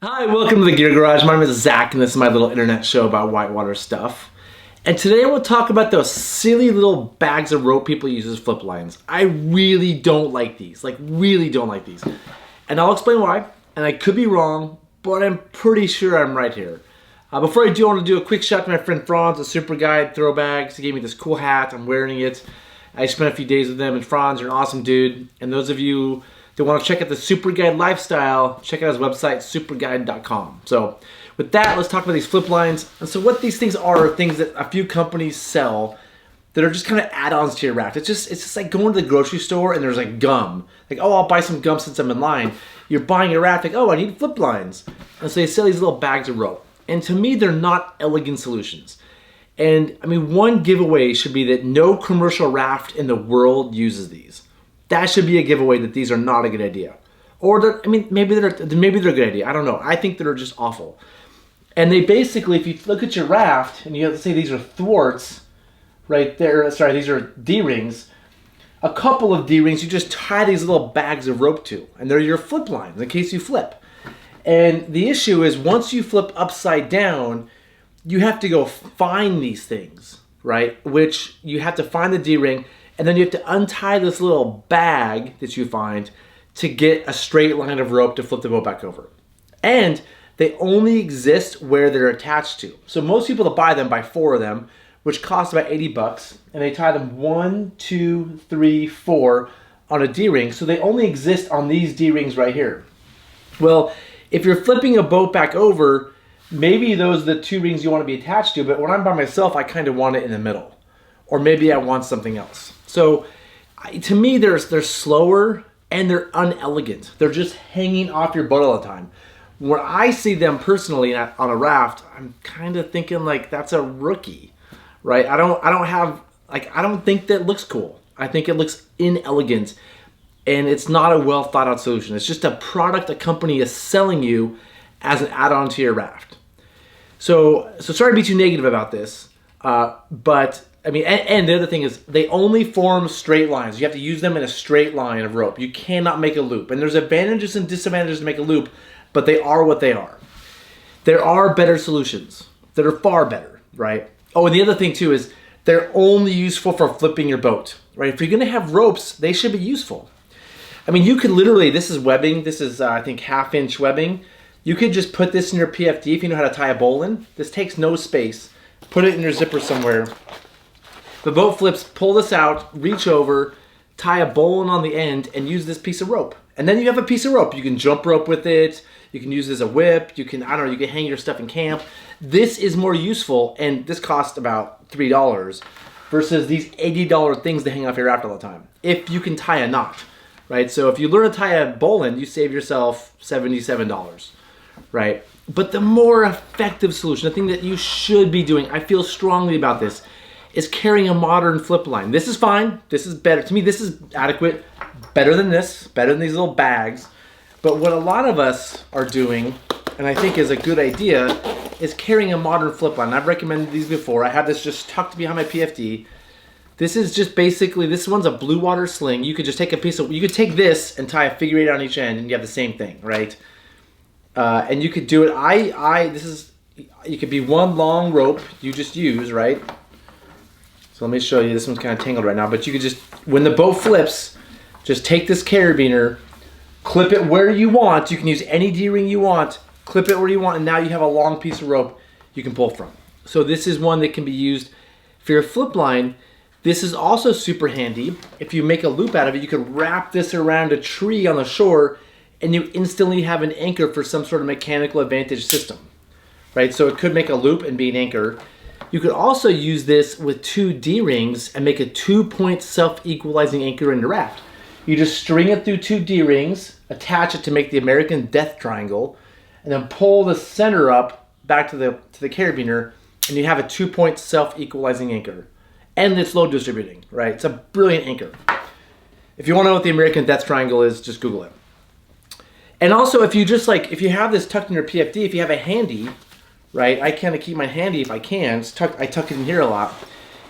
Hi, welcome to the Gear Garage. My name is Zach, and this is my little internet show about whitewater stuff. And today I want to talk about those silly little bags of rope people use as flip lines. I really don't like these. Really don't like these. And I'll explain why. And I could be wrong, but I'm pretty sure I'm right here. Before I do, I want to do a quick shout to my friend Franz, a Super Guide Throwbags. He gave me this cool hat. I'm wearing it. I spent a few days with them, and Franz, you're an awesome dude. And those of you that want to check out the Super Guide lifestyle, check out his website, superguide.com. So with that, let's talk about these flip lines. And so what these things are things that a few companies sell that are just kind of add-ons to your raft. It's just like going to the grocery store and there's like gum. Like, oh, I'll buy some gum since I'm in line. You're buying a raft, like, oh, I need flip lines. And so they sell these little bags of rope. And to me, they're not elegant solutions. And I mean, one giveaway should be that no commercial raft in the world uses these. That should be a giveaway that these are not a good idea. Or, maybe they're a good idea. I don't know. I think they're just awful. And they basically, if you look at your raft, and you have to say these are thwarts, right there, sorry, these are D-rings. A couple of D-rings, you just tie these little bags of rope to, and they're your flip lines in case you flip. And the issue is once you flip upside down, you have to go find these things, right? Which you have to find the D-ring, and then you have to untie this little bag that you find to get a straight line of rope to flip the boat back over. And they only exist where they're attached to. So most people that buy them buy 4 of them, which cost about 80 bucks, and they tie them 1, 2, 3, 4 on a D-ring. So they only exist on these D-rings right here. Well, if you're flipping a boat back over, maybe those are the 2 rings you want to be attached to, but when I'm by myself, I kind of want it in the middle. Or maybe I want something else. So to me, they're slower and they're unelegant. They're just hanging off your boat all the time. When I see them personally on a raft, I'm kind of thinking like that's a rookie, right? I don't think that looks cool. I think it looks inelegant, and it's not a well thought out solution. It's just a product a company is selling you as an add-on to your raft. So sorry to be too negative about this, but I mean, and the other thing is they only form straight lines. You have to use them in a straight line of rope. You cannot make a loop. And there's advantages and disadvantages to make a loop, but they are what they are. There are better solutions that are far better, right? Oh, and the other thing too is they're only useful for flipping your boat, right? If you're going to have ropes, they should be useful. I mean, you could literally, this is webbing. This is, I think, 1/2-inch webbing. You could just put this in your PFD if you know how to tie a bowline. This takes no space. Put it in your zipper somewhere. The boat flips, pull this out, reach over, tie a bowline on the end, and use this piece of rope. And then you have a piece of rope. You can jump rope with it. You can use it as a whip. You can, you can hang your stuff in camp. This is more useful, and this costs about $3 versus these $80 things to hang off your raft all the time. If you can tie a knot, right? So if you learn to tie a bowline, you save yourself $77, right? But the more effective solution, the thing that you should be doing, I feel strongly about this, is carrying a modern flip line. This is fine. This is better. To me, this is adequate. Better than this. Better than these little bags. But what a lot of us are doing, and I think is a good idea, is carrying a modern flip line. I've recommended these before. I have this just tucked behind my PFD. This is just basically, this one's a blue water sling. You could just take a piece of, you could take this and tie a figure 8 on each end and you have the same thing, right? And you could do it, you could be one long rope you just use, right? So let me show you. This one's kind of tangled right now, but you could just, when the boat flips, just take this carabiner, clip it where you want. You can use any D-ring you want, clip it where you want, and now you have a long piece of rope you can pull from. So this is one that can be used for your flip line. This is also super handy. If you make a loop out of it, you could wrap this around a tree on the shore, and you instantly have an anchor for some sort of mechanical advantage system, right? So it could make a loop and be an anchor. You could also use this with 2 D-rings and make a 2-point self-equalizing anchor in the raft. You just string it through 2 D-rings, attach it to make the American death triangle, and then pull the center up back to the carabiner, and you have a 2-point self-equalizing anchor. And it's load distributing, right? It's a brilliant anchor. If you want to know what the American death triangle is, just Google it. And also, if you if you have this tucked in your PFD, if you have a handy, right? I kind of keep mine handy if I can. I tuck it in here a lot.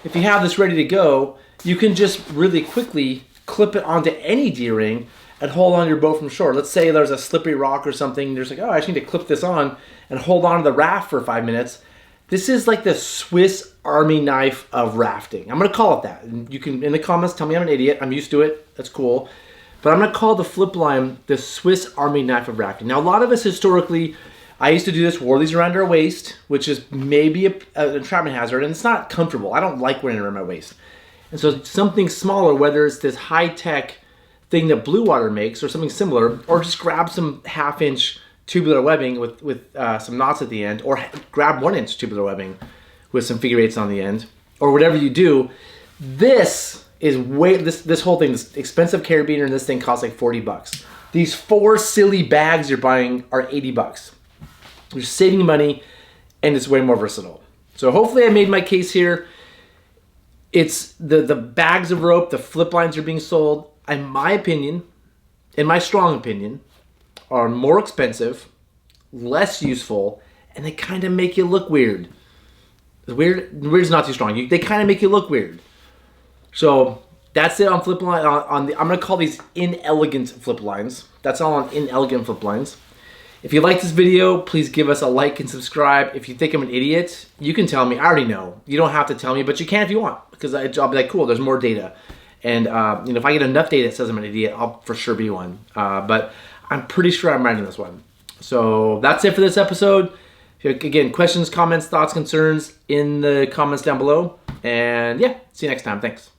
If you have this ready to go, you can just really quickly clip it onto any D-ring and hold on to your boat from shore. Let's say there's a slippery rock or something. You're just like, oh, I just need to clip this on and hold on to the raft for 5 minutes. This is like the Swiss Army knife of rafting. I'm going to call it that. And you can, in the comments, tell me I'm an idiot. I'm used to it. That's cool. But I'm going to call the flip line the Swiss Army knife of rafting. Now, a lot of us historically, I used to do this, wore these around our waist, which is maybe an entrapment hazard, and it's not comfortable. I don't like wearing it around my waist. And so something smaller, whether it's this high-tech thing that Blue Water makes or something similar, or just grab some half-inch tubular webbing with some knots at the end, or grab 1-inch tubular webbing with some figure eights on the end, or whatever you do. This is this whole thing, this expensive carabiner, and this thing costs like 40 bucks. These 4 silly bags you're buying are 80 bucks. You're saving money, and it's way more versatile. So hopefully I made my case here. It's the bags of rope, the flip lines are being sold, in my opinion, in my strong opinion, are more expensive, less useful, and they kind of make you look weird. Weird's not too strong. They kind of make you look weird. So that's it on flip line. I'm going to call these inelegant flip lines. That's all on inelegant flip lines. If you like this video, please give us a like and subscribe. If you think I'm an idiot, you can tell me. I already know. You don't have to tell me, but you can if you want, because I'll be like, cool, there's more data. And if I get enough data that says I'm an idiot, I'll for sure be one. But I'm pretty sure I'm right in this one. So that's it for this episode. Again, questions, comments, thoughts, concerns in the comments down below. And yeah, see you next time. Thanks.